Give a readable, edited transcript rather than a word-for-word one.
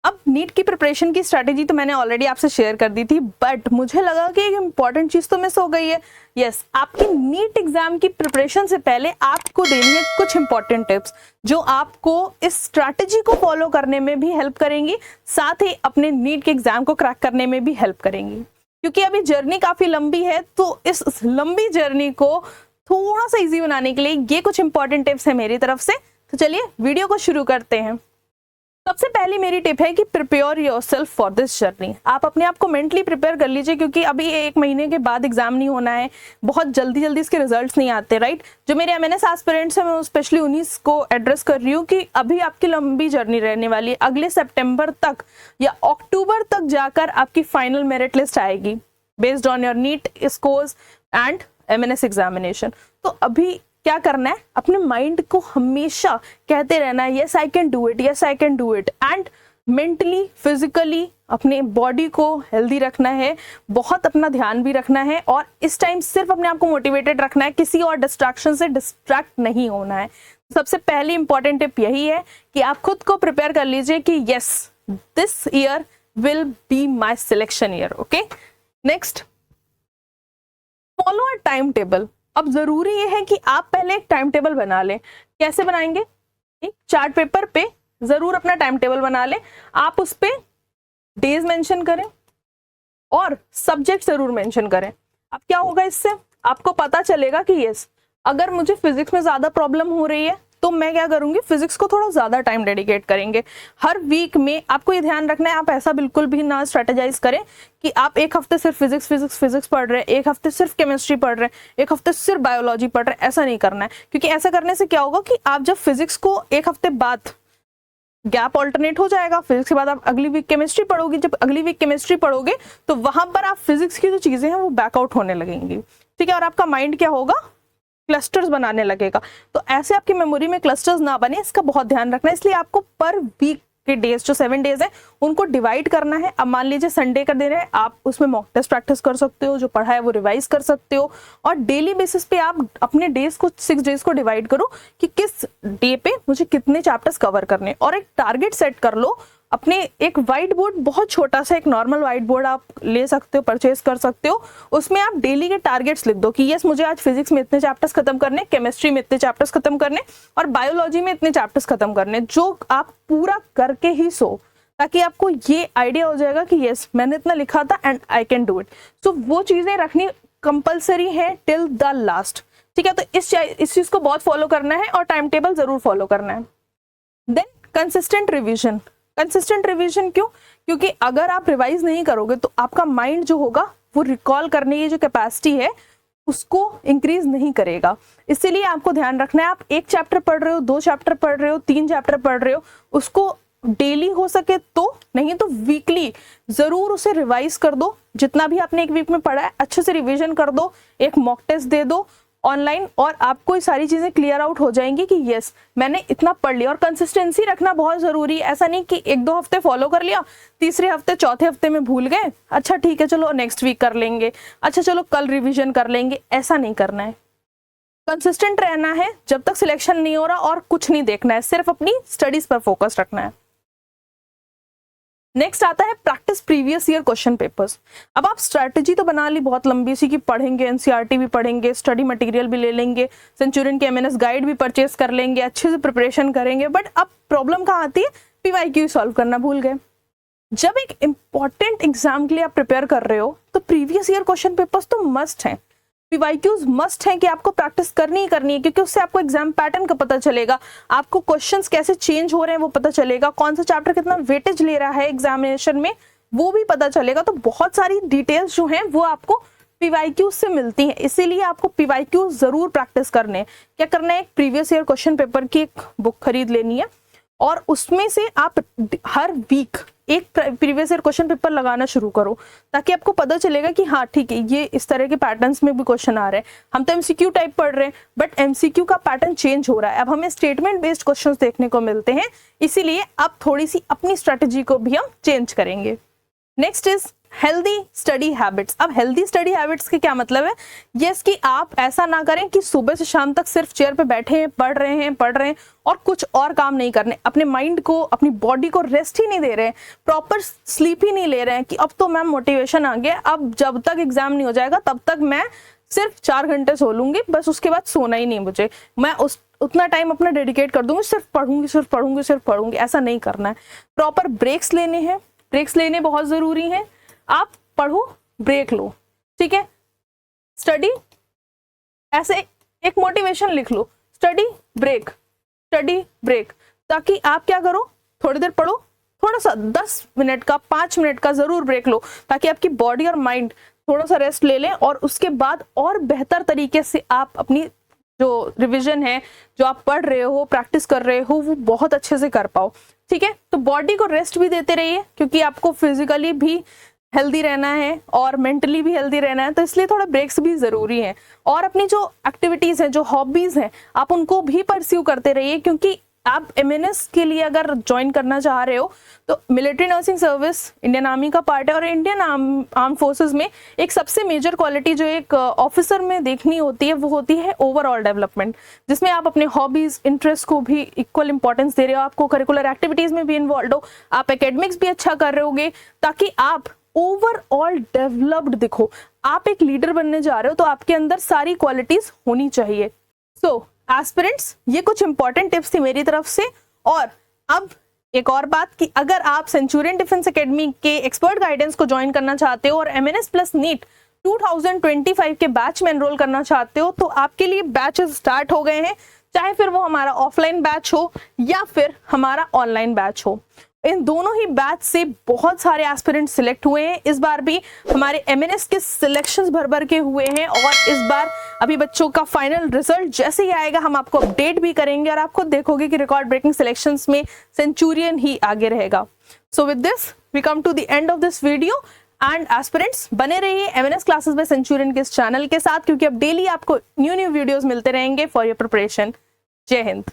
अब नीट की प्रिपरेशन की स्ट्रैटेजी तो मैंने ऑलरेडी आपसे शेयर कर दी थी, बट मुझे लगा कि एक इम्पॉर्टेंट चीज तो मिस हो गई है। यस, आपकी नीट एग्जाम की प्रिपरेशन से पहले आपको देनी है कुछ इंपॉर्टेंट टिप्स जो आपको इस स्ट्रैटेजी को फॉलो करने में भी हेल्प करेंगी, साथ ही अपने नीट के एग्जाम को क्रैक करने में भी हेल्प करेंगी। क्योंकि अभी जर्नी काफी लंबी है, तो इस लंबी जर्नी को थोड़ा सा इजी बनाने के लिए ये कुछ इंपॉर्टेंट टिप्स है मेरी तरफ से। तो चलिए वीडियो को शुरू करते हैं। सबसे पहली मेरी टिप है कि prepare yourself for this journey. आप अपने आप को मेंटली प्रिपेयर कर लीजिए, क्योंकि अभी 1 महीने के बाद एग्जाम नहीं होना है, बहुत जल्दी जल्दी इसके रिजल्ट्स नहीं आते, राइट। जो मेरे एमएनएस एस्पिरेंट्स हैं, मैं स्पेशली उन्हीं को एड्रेस कर रही हूँ कि अभी आपकी लंबी जर्नी रहने वाली है। अगले सितंबर तक या अक्टूबर तक जाकर आपकी फाइनल मेरिट लिस्ट आएगी based on your NEET scores and MNS examination. तो अभी क्या करना है, अपने माइंड को हमेशा कहते रहना है yes I can do it, yes I can do it, and mentally physically अपने बॉडी को हेल्दी रखना है, बहुत अपना ध्यान भी रखना है, और इस टाइम सिर्फ अपने आप को मोटिवेटेड रखना है, किसी और डिस्ट्रैक्शन से डिस्ट्रैक्ट नहीं होना है। सबसे पहली इंपॉर्टेंट टिप यही है कि आप खुद को प्रिपेयर कर लीजिए कि yes this year will be my selection year. Okay, next, follow a time table. अब जरूरी ये है कि आप पहले एक टाइम टेबल बना लें। कैसे बनाएंगे, एक चार्ट पेपर पे जरूर अपना टाइम टेबल बना लें। आप उस पे डेज मेंशन करें और सब्जेक्ट जरूर मेंशन करें। अब क्या होगा, इससे आपको पता चलेगा कि यस अगर मुझे फिजिक्स में ज्यादा प्रॉब्लम हो रही है तो मैं क्या करूंगी, फिजिक्स को थोड़ा ज्यादा टाइम डेडिकेट करेंगे। हर वीक में आपको ये ध्यान रखना है, आप ऐसा बिल्कुल भी ना स्ट्रेटेजाइज करें कि आप एक हफ्ते सिर्फ फिजिक्स पढ़ रहे हैं, एक हफ्ते सिर्फ केमिस्ट्री पढ़ रहे हैं, एक हफ्ते सिर्फ बायोलॉजी पढ़ रहे हैं। ऐसा नहीं करना है, क्योंकि ऐसा करने से क्या होगा कि आप जब फिजिक्स को एक हफ्ते बाद गैप ऑल्टरनेट हो जाएगा, फिजिक्स के बाद आप अगली वीक केमिस्ट्री पढ़ोगे, जब अगली वीक केमिस्ट्री पढ़ोगे तो वहां पर आप फिजिक्स की जो चीजें हैं वो बैकआउट होने लगेंगी, ठीक है। और आपका माइंड क्या होगा, क्लस्टर्स बनाने लगेगा। तो ऐसे आपकी मेमोरी में क्लस्टर्स ना बने, इसका बहुत ध्यान रखना है। इसलिए आपको पर वीक के डेज जो 7 डेज है उनको डिवाइड करना है। अब मान लीजिए संडे का दिन है, आप उसमें मॉक टेस्ट प्रैक्टिस कर सकते हो, जो पढ़ा है वो रिवाइज कर सकते हो, और डेली बेसिस पे आप अपने डेज को 6 डेज को डिवाइड करो कि किस डे पे मुझे कितने चैप्टर्स कवर करने, और एक टारगेट सेट कर लो अपने। एक व्हाइट बोर्ड, बहुत छोटा सा एक नॉर्मल व्हाइट बोर्ड आप ले सकते हो, परचेज कर सकते हो। उसमें आप डेली के टारगेट्स लिख दो कि यस मुझे आज फिजिक्स में इतने चैप्टर्स खत्म करने, केमिस्ट्री में इतने चैप्टर्स खत्म करने, और बायोलॉजी में इतने चैप्टर्स खत्म करने, जो आप पूरा करके ही सो, ताकि आपको ये आइडिया हो जाएगा कि यस मैंने इतना लिखा था and I can do it. So वो चीजें रखनी कंपल्सरी है टिल द लास्ट, ठीक है। तो इस चीज को बहुत फॉलो करना है और टाइम टेबल जरूर फॉलो करना है। Then consistent revision. Consistent revision क्यों, क्योंकि अगर आप रिवाइज नहीं करोगे तो आपका माइंड जो होगा वो रिकॉल करने की जो कैपेसिटी है उसको इंक्रीज नहीं करेगा। इसीलिए आपको ध्यान रखना है, आप 1 चैप्टर पढ़ रहे हो, 2 चैप्टर पढ़ रहे हो, 3 चैप्टर पढ़ रहे हो, उसको डेली हो सके तो, नहीं तो वीकली जरूर उसे रिवाइज कर दो। जितना भी आपने एक वीक में पढ़ा है अच्छे से रिवीजन कर दो, एक मॉक टेस्ट दे दो ऑनलाइन, और आपको ये सारी चीजें क्लियर आउट हो जाएंगी कि यस मैंने इतना पढ़ लिया। और कंसिस्टेंसी रखना बहुत जरूरी है। ऐसा नहीं कि 1-2 हफ्ते फॉलो कर लिया, तीसरे हफ्ते चौथे हफ्ते में भूल गए, अच्छा ठीक है चलो नेक्स्ट वीक कर लेंगे, अच्छा चलो कल रिवीजन कर लेंगे, ऐसा नहीं करना है। कंसिस्टेंट रहना है जब तक सिलेक्शन नहीं हो रहा, और कुछ नहीं देखना है, सिर्फ अपनी स्टडीज पर फोकस रखना है। नेक्स्ट आता है practice previous year question papers. अब आप स्ट्रैटेजी तो बना ली बहुत लंबी सी कि पढ़ेंगे, एनसीईआरटी भी पढ़ेंगे, स्टडी मटेरियल भी ले लेंगे, सेंचुरियन के एमएनएस गाइड भी परचेस कर लेंगे, अच्छे से प्रिपरेशन करेंगे, बट अब प्रॉब्लम कहाँ आती है, पीवाईक्यू सॉल्व करना भूल गए। जब एक इंपॉर्टेंट एग्जाम के लिए आप प्रिपेयर कर रहे हो तो प्रीवियस ईयर क्वेश्चन पेपर्स तो मस्ट हैं, पीवाईक्यूज मस्ट है कि आपको प्रैक्टिस करनी ही करनी है, क्योंकि उससे आपको एग्जाम पैटर्न का पता चलेगा, आपको क्वेश्चंस कैसे चेंज हो रहे हैं वो पता चलेगा, कौन सा चैप्टर कितना वेटेज ले रहा है एग्जामिनेशन में वो भी पता चलेगा। तो बहुत सारी डिटेल्स जो हैं वो आपको पीवाईक्यूज से मिलती हैं, इसीलिए आपको पीवाईक्यूज जरूर प्रैक्टिस करने। क्या करना है, एक प्रीवियस ईयर क्वेश्चन पेपर की एक बुक खरीद लेनी है, और उसमें से आप हर वीक एक प्रीवियस ईयर क्वेश्चन पेपर लगाना शुरू करो, ताकि आपको पता चलेगा कि हाँ ठीक है ये इस तरह के पैटर्न्स में भी क्वेश्चन आ रहे हैं। हम तो एमसीक्यू टाइप पढ़ रहे हैं, बट एमसीक्यू का पैटर्न चेंज हो रहा है, अब हमें स्टेटमेंट बेस्ड क्वेश्चंस देखने को मिलते हैं, इसीलिए अब थोड़ी सी अपनी स्ट्रेटेजी को भी हम चेंज करेंगे। Next is healthy study habits. अब हेल्दी स्टडी हैबिट्स के क्या मतलब है? यस कि आप ऐसा ना करें कि सुबह से शाम तक सिर्फ चेयर पे बैठे हैं, पढ़ रहे हैं और कुछ और काम नहीं करने, अपने माइंड को, अपनी बॉडी को रेस्ट ही नहीं दे रहे हैं, प्रॉपर स्लीप ही नहीं ले रहे हैं कि अब तो मैम मोटिवेशन आ गया, अब जब तक एग्जाम नहीं हो जाएगा तब तक मैं सिर्फ 4 घंटे सो लूंगी, बस उसके बाद सोना ही नहीं मुझे, मैं उतना टाइम अपना डेडिकेट कर दूंगी, सिर्फ पढ़ूंगी। ऐसा नहीं करना है। प्रॉपर ब्रेक्स लेने हैं, ब्रेक्स लेने बहुत जरूरी हैं। आप पढ़ो, ब्रेक लो, ठीक है। स्टडी, ऐसे एक मोटिवेशन लिख लो, स्टडी ब्रेक, ताकि आप क्या करो, थोड़ी देर पढ़ो, थोड़ा सा 10 मिनट का 5 मिनट का जरूर ब्रेक लो, ताकि आपकी बॉडी और माइंड थोड़ा सा रेस्ट ले लें और उसके बाद और बेहतर तरीके से आप अपनी जो रिवीजन है, जो आप पढ़ रहे हो, प्रैक्टिस कर रहे हो, वो बहुत अच्छे से कर पाओ, ठीक है। तो बॉडी को रेस्ट भी देते रहिए, क्योंकि आपको फिजिकली भी हेल्दी रहना है और मेंटली भी हेल्दी रहना है, तो इसलिए थोड़ा ब्रेक्स भी जरूरी है। और अपनी जो एक्टिविटीज हैं, जो हॉबीज हैं, आप उनको भी परस्यू करते रहिए, क्योंकि आप एमएनएस के लिए अगर ज्वाइन करना चाह रहे हो तो military nursing service Indian army का पार्ट है, और इंडियन आर्म फोर्सेस में एक सबसे मेजर क्वालिटी जो एक ऑफिसर में देखनी होती है वो होती है ओवरऑल डेवलपमेंट, जिसमें आप अपने हॉबीज, इंटरेस्ट को भी इक्वल इंपॉर्टेंस दे रहे हो, आपको करिकुलर एक्टिविटीज में भी इन्वॉल्व हो, आप एकेडमिक्स भी अच्छा कर रहे होगे, ताकि आप ओवरऑल डेवलप्ड दिखो। आप एक लीडर बनने जा रहे हो तो आपके अंदर सारी क्वालिटीज होनी चाहिए। सो एस्पिरेंट्स, ये कुछ इंपॉर्टेंट टिप्स थी मेरी तरफ से। और अब एक और बात कि अगर आप सेंचुरियन डिफेंस एकेडमी के एक्सपर्ट गाइडेंस को ज्वाइन करना चाहते हो और एमएनएस प्लस नीट 2025 के बैच में एनरोल करना चाहते हो, तो आपके लिए बैचेस स्टार्ट हो गए हैं, चाहे फिर वो हमारा ऑफलाइन बैच हो या फिर हमारा ऑनलाइन बैच हो। इन दोनों ही बैच से बहुत सारे एस्पिरेंट सिलेक्ट हुए हैं। इस बार भी हमारे एमएनएस के सिलेक्शंस भर के हुए हैं, और इस बार अभी बच्चों का फाइनल रिजल्ट जैसे ही आएगा हम आपको अपडेट भी करेंगे, और आपको देखोगे कि रिकॉर्ड ब्रेकिंग सिलेक्शंस में सेंचुरियन ही आगे रहेगा। So with this we come to the end of this video, and aspirants बने रहिए एमएनएस क्लासेस बाय सेंचुरियन के इस चैनल के साथ, क्योंकि अब डेली आपको न्यू वीडियोस मिलते रहेंगे फॉर योर प्रिपरेशन। जय हिंद।